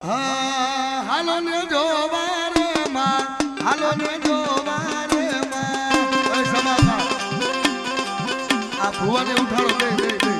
હાલો ને જોવા રે માં, હાલો ને જોવા રે માં. સમાપા આ ભુવાને ઉઠાડો દે દે દે.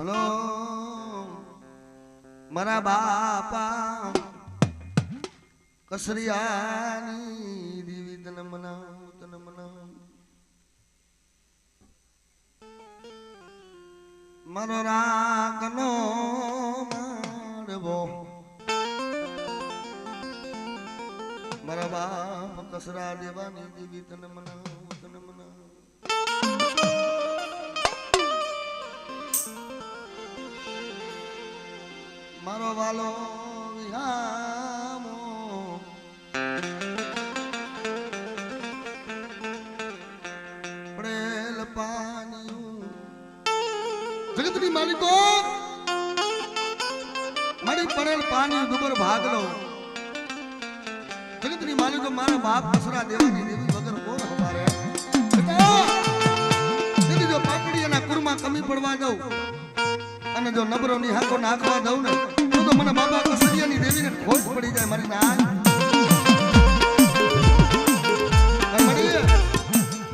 બોલો મારા બાપા કસરિયાની દેવી તને મનાવ તને મનાવ મારો રાગનો મારવો મારા બાપ કસરા દેવાની દેવી તને મનાવ તને મનાવ મારો વાલો વિહામો પડેલ પાણી જગતની માલિકો મારી પડેલ પાણી દુબર ભાગ લો જગતની માલિકો મારા બાપ કસરા દેવાની દેવી વગર કોણ હમારે જો પાકડી એના કુરમાં કમી પડવા દઉં અને જો નબરો ની હાકો નાખવા દઉં ને તો મને બાબા કસરિયાની દેવીને ખોટ પડી જાય મારી ના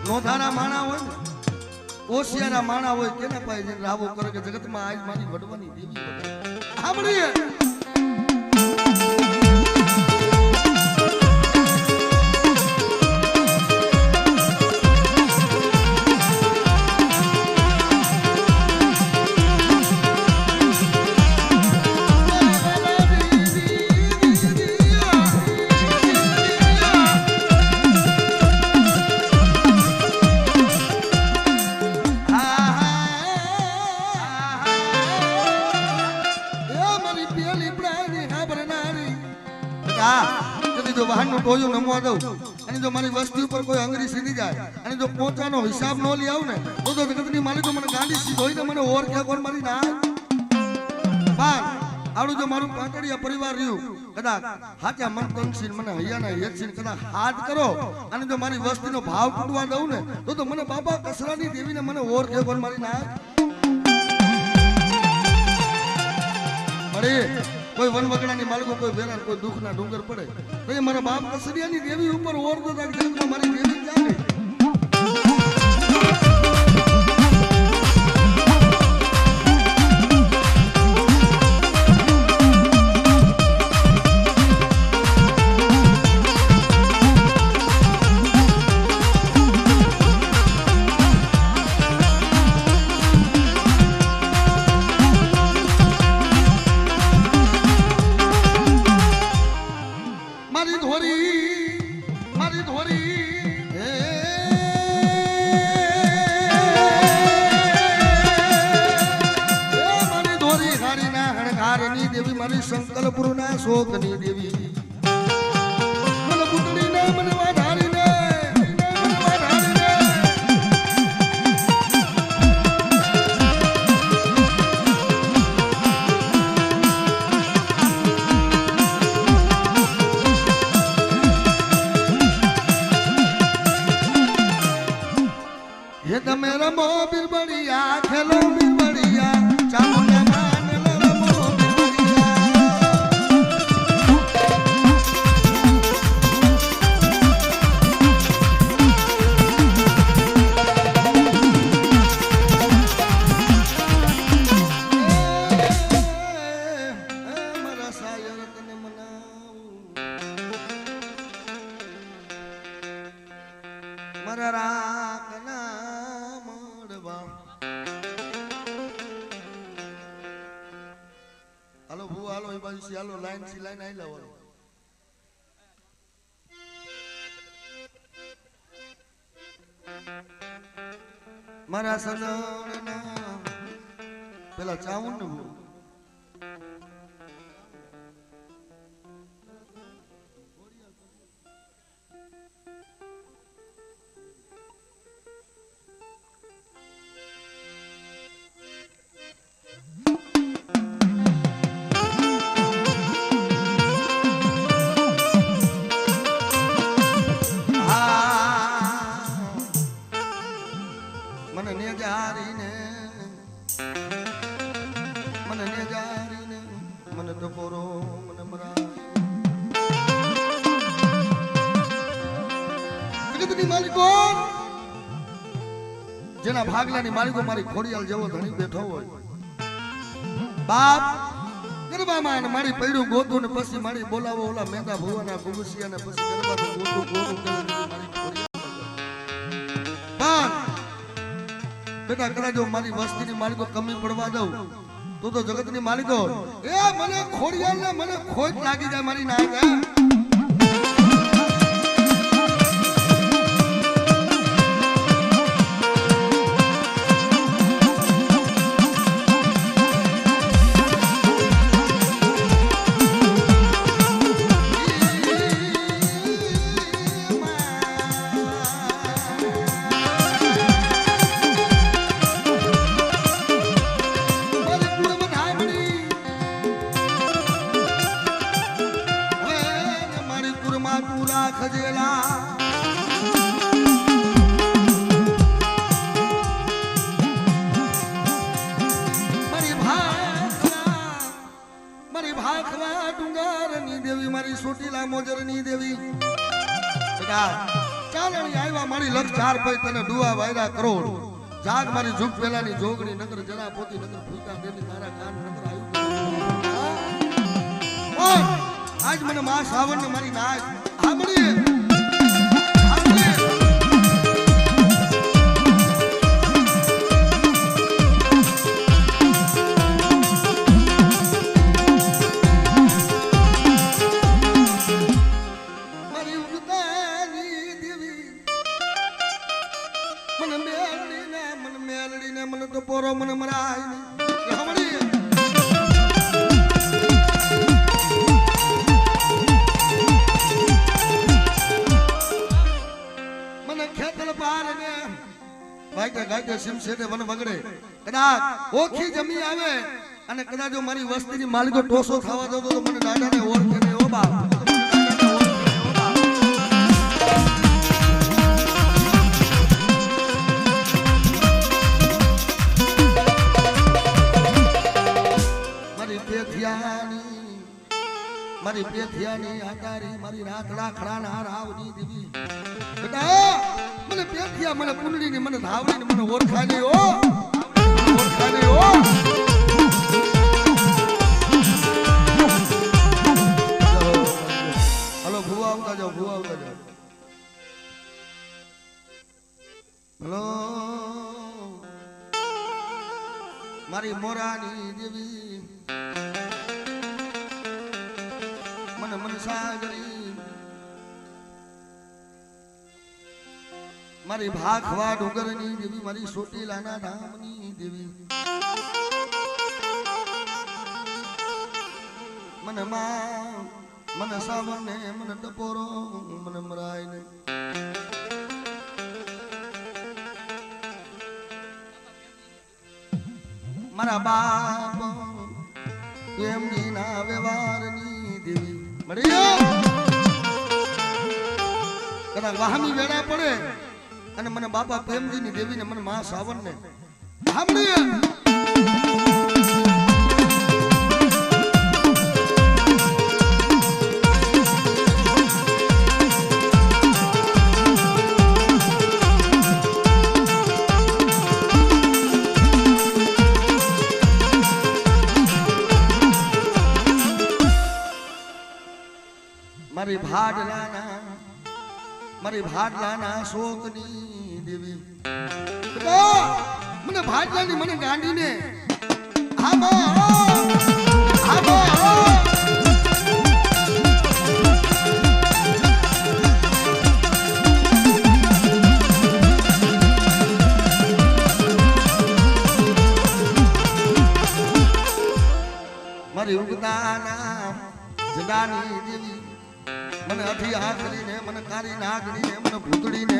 નોધારા માણા હોય ને ઓશિયારા માણા હોય કેના પાસે રાવો કરે કે જગતમાં આજ મારી વડવાની દેવી સાંભળીએ વાહનનું ટોયું નમવા દઉં અને જો મારી વસ્તી ઉપર કોઈ અંગ્રેજી સીધી જાય અને જો પોતાનો હિસાબ ન લઈ આવું ને તો જગતની માલિકો મને ગાંડી સીધ હોય ને મને ઓર કે કોણ મારી ના બાર આવડું જો મારું પાટડિયા પરિવાર રહ્યું કદાચ હાચા મન તનસીન મને હૈયાના હેતસીન કદાચ હાથ કરો અને જો મારી વસ્તીનો ભાવ તૂટવા દઉં ને તો મને બાબા કસરાની દેવીને મને ઓર કે કોણ મારી ના અરે કોઈ વનવગડાની માલિકો કોઈ વેરાન કોઈ દુઃખના ડુંગર પડે તો એ મારા બાપ કસરિયાની દેવી ઉપર ઓર તો જગતમાં મારી દેવી ચાલે સંકલ્પુરના શોકની દેવી મને બુટડીને મને વાધારીને હે તમે રમો બિરબડિયા ખેલો બિરબડિયા ચામુંડા મારા સનણના પેલા ચાવણ ને જેના ભાગલાની માલિકો મારી ખોડિયાલ જેવો ધણી બેઠો હોય બાપ ગરબામાં અને મારી પૈડું ગોતું ને પછી મારી બોલાવો ઓલા મેંદા ભુવાના ગુમસિયા ને પછી ગરબાનું ગોતું ગોતું કરે મારી ખોડિયા બેટા કદાચ જો મારી વસ્તીની માલિકો કમી પડવા દઉં તો જગતની માલિકો એ મને ખોડિયાલ ને મને ખોટ લાગી જાય મારી નાય જાય મોજરની દેવી ચાલણી આવ્યા મારી લક્ષ 4 પૈ તને દુઆ વાયરા કરોડ જાગ મારી ઝુક પેલાની જોગણી નગર જરા પોતી નગર ફૂકા દેવી તારા કાન નગર આવ્યું આજ મને માં શ્રાવણ ને મારી નાક સાંભળીએ ઓખી જમી આવે અને કદાચ જો મારી વસ્તીની માલિકો ટોસો ખાવા દો તો મને દાદાને ઓળખે ને ઓ બાપ મારી પેથિયાની આકારી મારી રાતડા ખડાના રાવની દેવી બેટા મને પેથિયા મને કુંડળીની મને ધાવણીને મને ઓળખાય નહીં ઓ હલો ભુવા આવતા જાઓ હલો મારી મોરાની દેવી મને મનસાગરી મારી ભાખવા ડુંગરની દેવી મારી સોટીલાના ધામની દેવી મને માં મને સાવરને મને ટપોરો મને મરાય ને મારા બાપ એમની ના વ્યવહારની દેવી મળ્યો કદાચ વાહની વેળા પડે અને મને બાપા પ્રેમજીની દેવીને મને મા સાવરને સાંભળીએ મારી ભાડલાના શોકની દેવી મને ભાડલાની મને ગાંડીને મારી ઉગતાના જડાની દેવી મને અઠી આખરીને મને કારી નાગડીને મને ભૂતડીને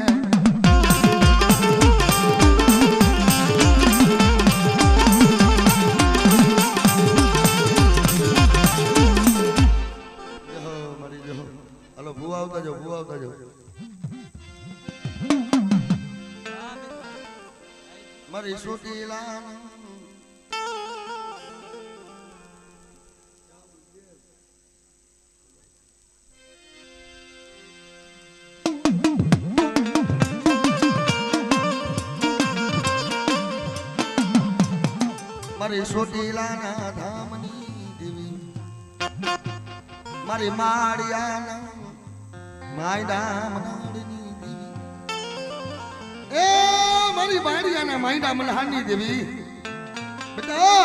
હલો ભૂવા આવતા જાઓ મારી સોટીલા મારી સોટીલાના ધામ મારી માળિયાના માયડા મનાડની દેવી એ મારી માળિયાના માયડા મનાડની દેવી બેટા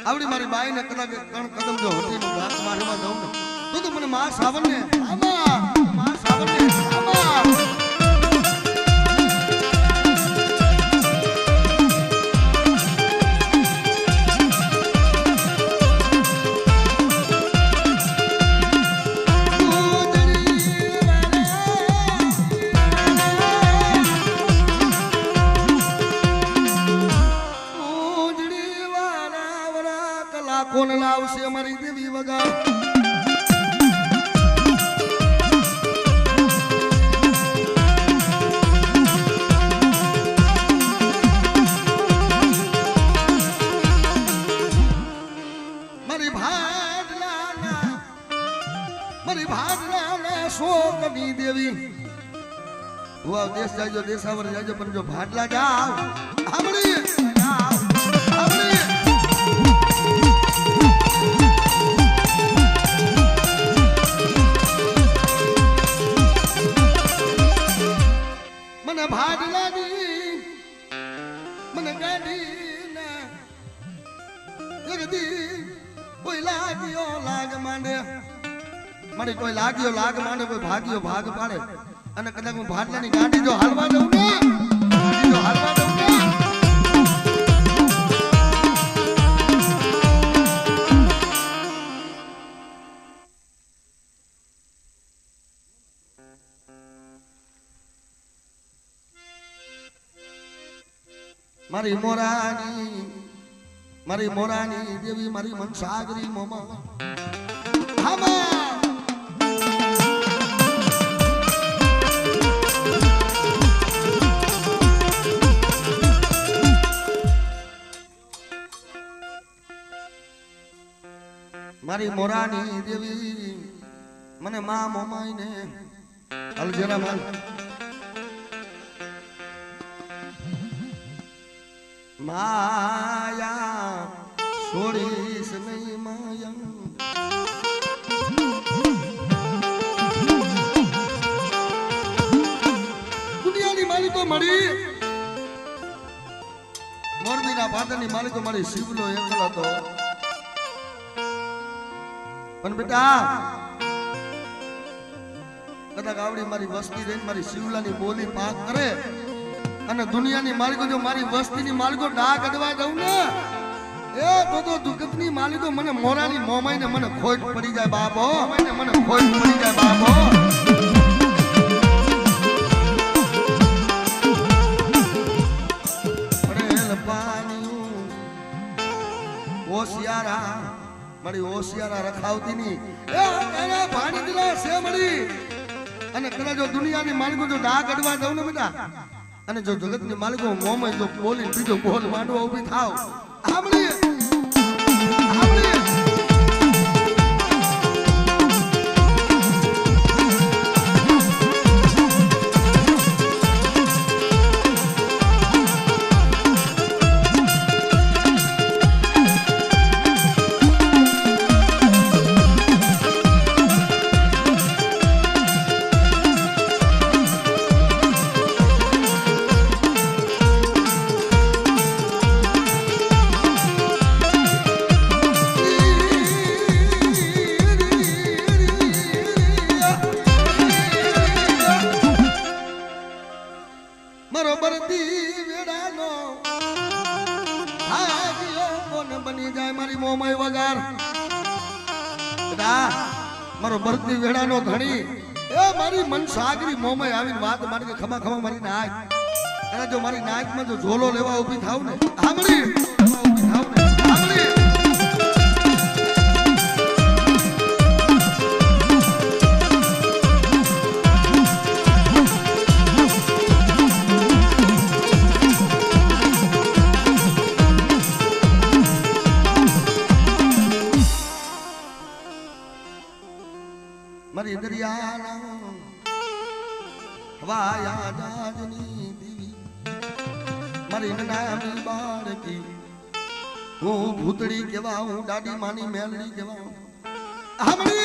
આવડી મારી બાઈને કદાચ ત્રણ કદમ જો હટીનો ઘાસ મારવા દઉં ને તો મને માં સાવનને આમાં માં સાવનને આમાં કોણ લાવશે અમારી દેવી વગર મારી ભાડલાના શોકની દેવી વાવ દેશ જાજો દેશાવર જાજો પણ જો ભાડલા જાવ સાંભળી મને ભાડલાની મને ગાડીના જગદી કોઈ લાગ્યો લાગ માંડે મારી કોઈ લાગ્યો લાગ માંડે કોઈ ભાગ્યો ભાગ પાડે અને કદાચ હું ભાડલાની ગાડી જો હાલવા દઉં ને ગાડી જો હાલવા દઉં ને મારી મોરાની દેવી મારી મનસાગરી મોમા મારી મોરાની દેવી મને મા મોમાઈને અલજરા માલ માયા છોડીશ નહીં માયા દુનિયાની માલિકો મળી મોરબીના પાટણની માલિકો મળી શિવલો એકલો હતો પણ બેટા કદાચ આવડી મારી વસ્તી રહીને મારી શિવલાની બોલી પાક કરે અને દુનિયાની માલિકો જો મારી વસ્તીની માલિકો ડાક અડવા દઉં ને એ તો દુગતની માલિકો મને મોરાની મોમાઈને મને ખોટ પડી જાય બાબો મને ખોટ પડી જાય બાબો પડેલ પાણીયું ઓશિયારા મારી ઓશિયારા રખાવતી ની એ એના પાણી દિલા છે મળી અને કદાચ જો દુનિયાની માલિકો જો ડાક અડવા દઉં ને બેટા અને જો જગતની માલિકો મોમાં જો બોલી બીજો બોલ માંડવા ઊભી થાવ સાંભળી મારો ભરતી વેડાનો ધણી એ મારી મનસાગરી મોમાં આવીને વાત મારી કે ખમા ખમા મારી નાક અને જો મારી નાકમાં જો ઝોલો લેવા ઊભી થાવ ને સાંભળી ઊભી થાવ ને સાંભળી મારી દરિયાના વાયા દાજની દીવી મારી નાની બાળકી હું ભૂતળી કેવા હું દાદી માની મેલડી કેવા હામણી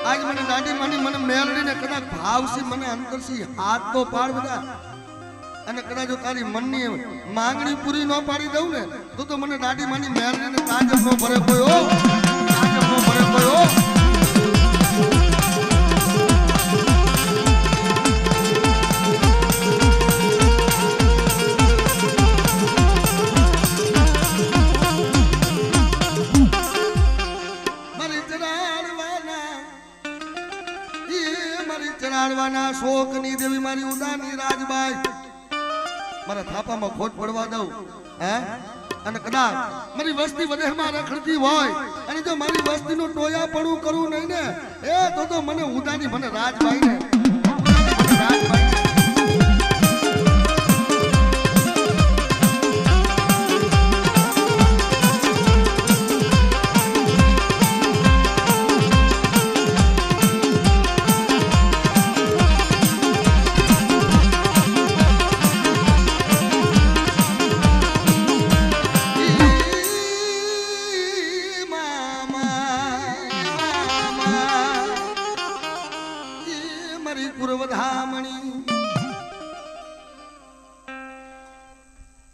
આજ મને દાદી માની મને મેલડીને કદાચ ભાવસી મને અંતરસી હાથ તો પાડ બધા અને કદાચ જો તારી મનની માંગણી પૂરી ન પાડી દઉં ને તો મને દાદી માની મેલડીને તાજબ નો ભરે કોઈ હો તાજબ નો ભરે કોઈ હો ચરાડવાના શોકની દેવી મારી ઉદાની રાજબાઈ મારા થાપામાં ખોટ પડવા દઉં હે અને કદાચ મારી વસ્તી વધેમાં રખડતી હોય અને જો મારી વસ્તીનું ટોયાપણું કરું નહીં ને એ તો મને ઉદાની મને રાજબાઈ ને રાજબાઈ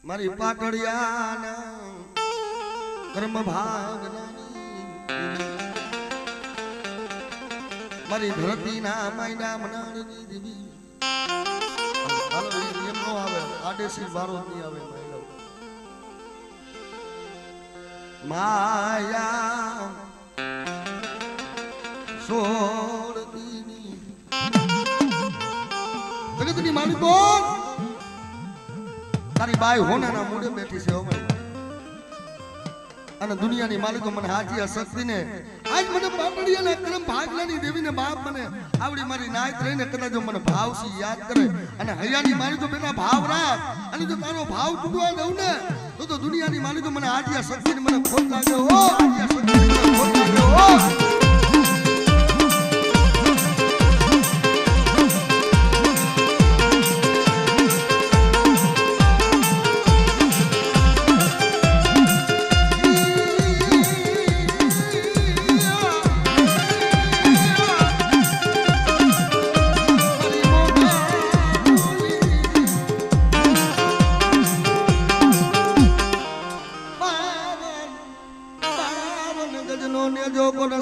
મારી પાટડિયાના કર્મ ભાગનાની મારી ધરતીના માયના મનાળની દેવી હાલો એમ નો આવે આડેસી વારો નહીં આવે માયા સોળતીની જગતની માલિક કોણ તારી બાઈ હોનાના મૂડે બેઠી છે અને દુનિયાની માલિકો મને હાજી શક્તિ ને આજ મને પાટડિયાના કરમ ભાગલાની દેવીને બાપ મને આવડી મારી નાયત રહીને કદાચ મને ભાવસી યાદ કરે અને હૈયાની માલિકો બેટા ભાવ રાખ અને જો તારો ભાવ તૂટવા દઉં ને તો દુનિયાની માલિકો મને હાજી શક્તિ ને મને ખોટ લાગ્યો હો હાજી શક્તિ મને ખોટ લાગ્યો હો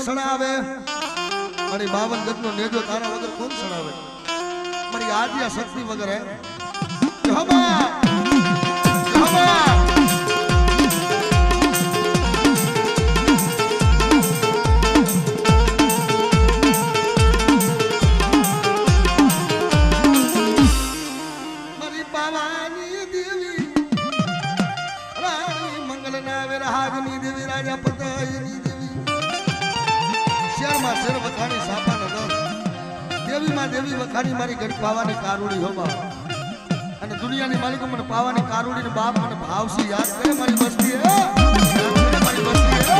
સણાવે મારી 52 ગજનો નેજો તારા વગર કોણ સણાવે મારી આદ્યા શક્તિ વગર હે જહબા જહબા મારી પાવાની દેવી રાણી મંગલના વિરાગની દેવી રાજા પતયની શેર વખાણી સાપા નગર દેવી માં દેવી વખાણી મારી ગઢ પાવાની કારુડી હો બાપ અને દુનિયાની માલિકો મને પાવાની કારુડી ને બાપ મને ભાવસી યાદ કરે મારી વસ્તી હે યાદ કરે મારી વસ્તી હે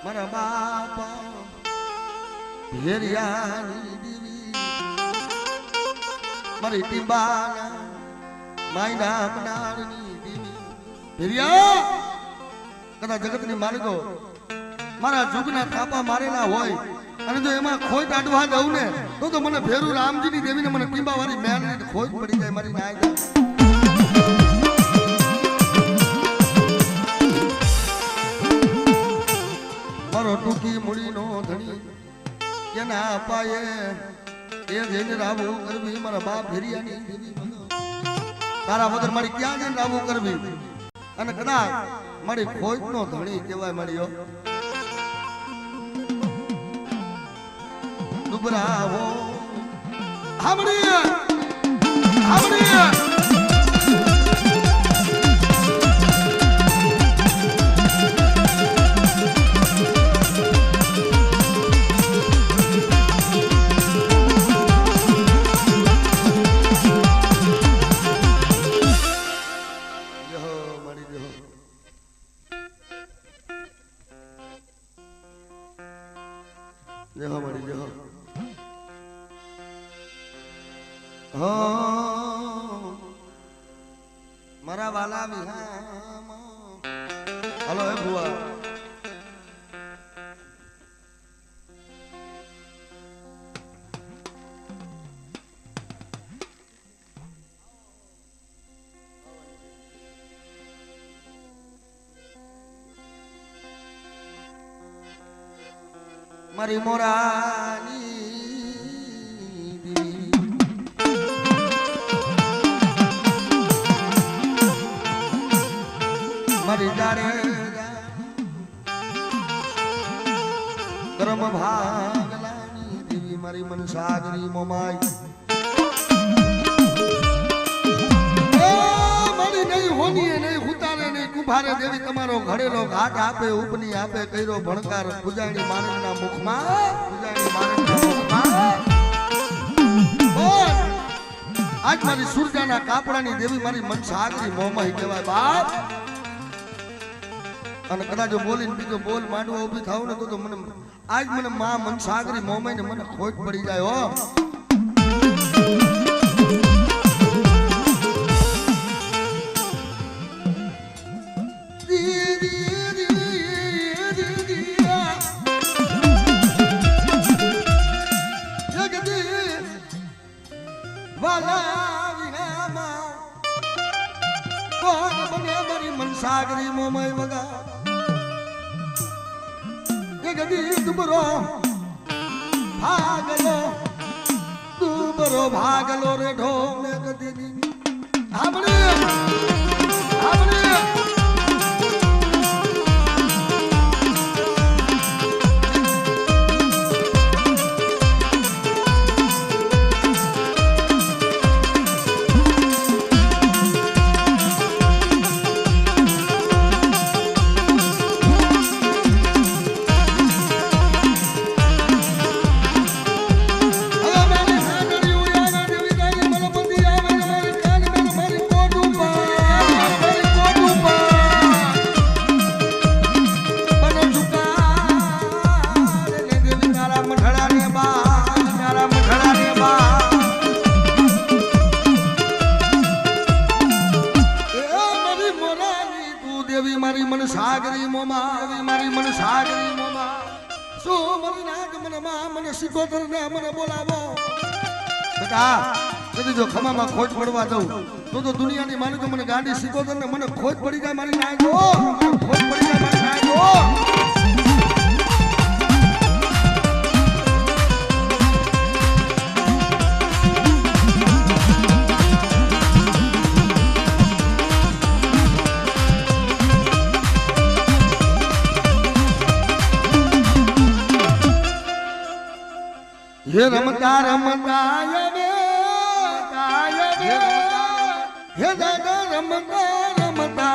મારા બાપા ભેરિયાની મારી ટીંબાના માયના મનાળની દેવી ભેરિયા કદાચ જગતની માલિકો મારા જુગના થાપા મારેલા હોય અને જો એમાં ખોટ આડવા દઉં ને તો મને ભેરુ રામજીની દેવીને મને ટીંબા વાળી મેલની ખોટ પડી જાય મારી નાય મારો ટૂંકી મૂડીનો ધણી કેના પાયે એ જઈને રાવું કરવી મારા બાપ ભેરિયાની દેવી તારા વગર મારી ક્યાં જઈને રાવું કરવી અને કદાચ મારી ખોજનો ધણી કહેવાય મળ્યો દુબરાવો હામણી મારા વાલા વિહામ હલો હે ભુવા મારી મોરાની મારી જાડે કર્મ ભાગલાની દેવી મારી મનસાગરી મોમાઈ મારી નહીં હોની નહીં હુતારે નહીં કુભારે દેવી તમારો ઘડેલો ઘાટ આપે ઉપની આપે કર્યો ભણકાર પૂજાણી માણસના મુખમાં આજ મારી સુરજાના કાપડાની દેવી મારી મનસાગરી મોમાઈ કહેવાય બાપ અને કદાચ બોલીને બીજો બોલ માંડવા ઊભી થાવ ને તો મને આજ મને માં મનસાગરી મોમાઈને મને ખોટ પડી જાય હો મનસાગરી મોમાઈ વગા ગગડી દુબરો ભાગલો રે ઢોમે ગદી હાબડી મારી મનસાગરી મોમા શું મારી નાગ મને માં મને સિકોતર ને મને બોલાવો બેટા કદી જો ખમામાં ખોટ પડવા દઉં તો દુનિયાની માલિક મને ગાડી સિકોતર ને મને ખોટ પડી જાય મારી નાગો મને ખોટ પડી જાય મારી નાગો હે રમતા રમતા હે દાદા રમતા રમતા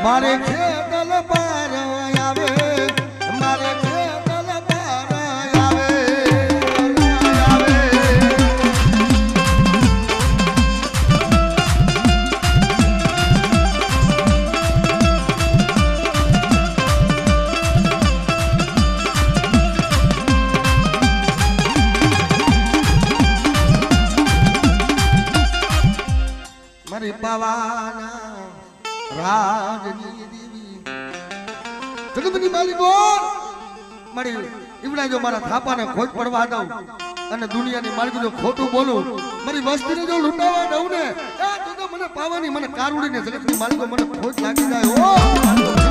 મારે ખેતલ પાર આવે મારે ખેતલ પાર આવે પાવાના રાજની દેવી જગતની માલિકો મારી ઈવડા જો મારા થાપાને ખોટ પડવા દઉં અને દુનિયાની માલિકો જો ખોટું બોલું મારી વસ્તીને જો લૂંટાવા દઉં ને તો મને પાવાની મને કારુડીને જગતની માલિકો મને ખોટ લાગી જાય હો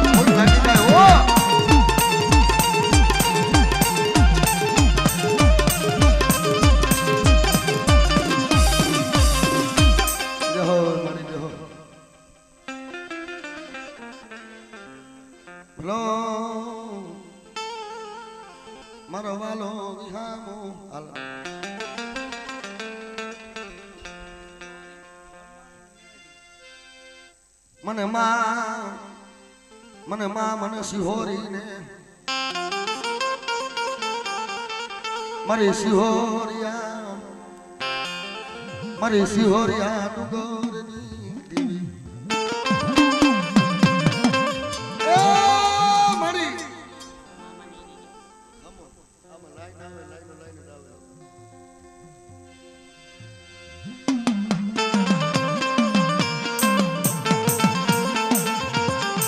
ખોટ લાગી જાય હો મારો વાલો વિહામો હાલ મને સિહોરીને મારી સિહોરિયા ડુંગરની દેવી એ મારી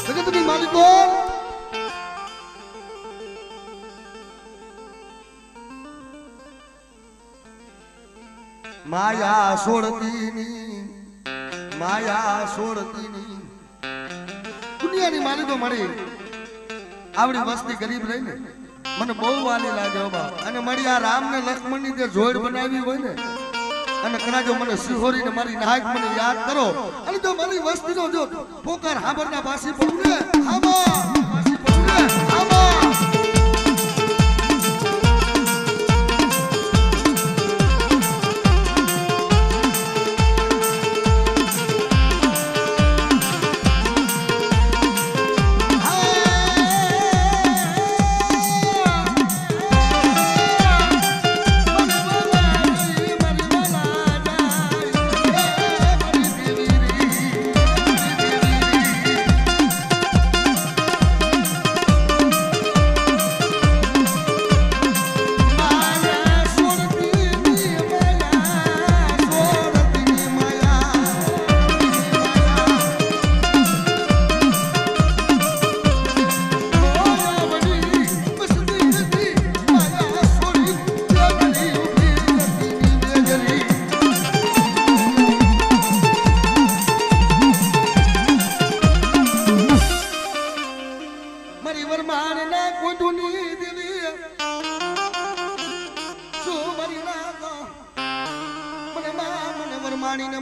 જગતની માલિકો માયા સોડતીની દુનિયાની માલિકો મળી આવડી વસ્તી ગરીબ રહી ને મને બહુ વાલી લાગે બાપ અને મળી આ રામ ને લક્ષ્મણ ની જે જોડ બનાવી હોય ને અને કદાચ મને સિહોરી ને મારી નાયક મને યાદ કરો અને જો મારી વસ્તી નો જો પોકાર હાબરના પાસી પડું ને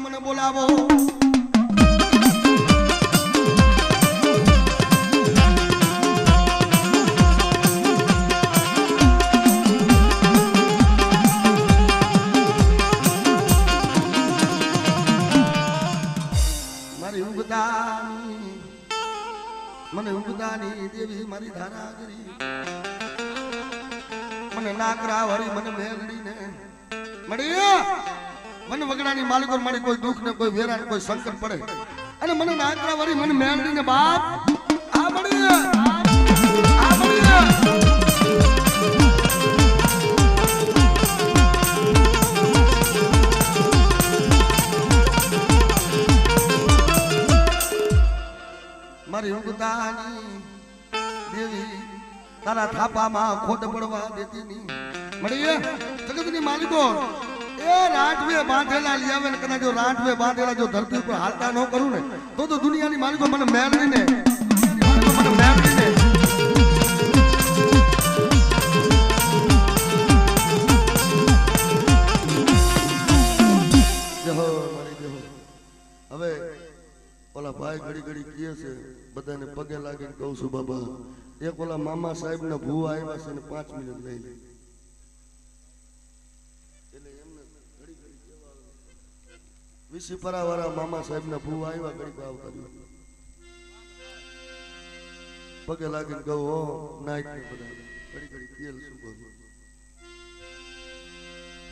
મને બોલાવો મારી ઉગદાની દેવી મારી ધારાગરી મને નાકરા વળી મને મેલડી ને મળી મને વગડાની માલિકો મારી કોઈ દુઃખ ને કોઈ વેરા કોઈ સંકટ પડે અને મને નાકરા વળી મને મેલડી ને બાપ આ મળી મારી ઉગદાની દેવી તારા થાપામાં ખોટ પડવા દેતી નહીં મળી જગતની માલિકો એ રાઠવે બાંધેલા લઈ આવે ને કદાચ જો રાઠવે બાંધેલા જો ધરતી ઉપર હાલતા ન કરું ને તો દુનિયાની માલિકો મને મેળવીને હવે ઓલા ભાઈ ઘડી ઘડી કહે છે બધાને પગે લાગીને કહું છું બાબા એક ઓલા મામા સાહેબ ના ભૂવા આવ્યા છે ને 5 મિનિટ લઈ લે વિસીપરા વાળા મામા સાહેબ ના ભૂવા આવ્યા ઘડી આવતા પગે લાગીને કહું હો નાઈટ ને બધા ઘડી ઘડી તેલ શું કરું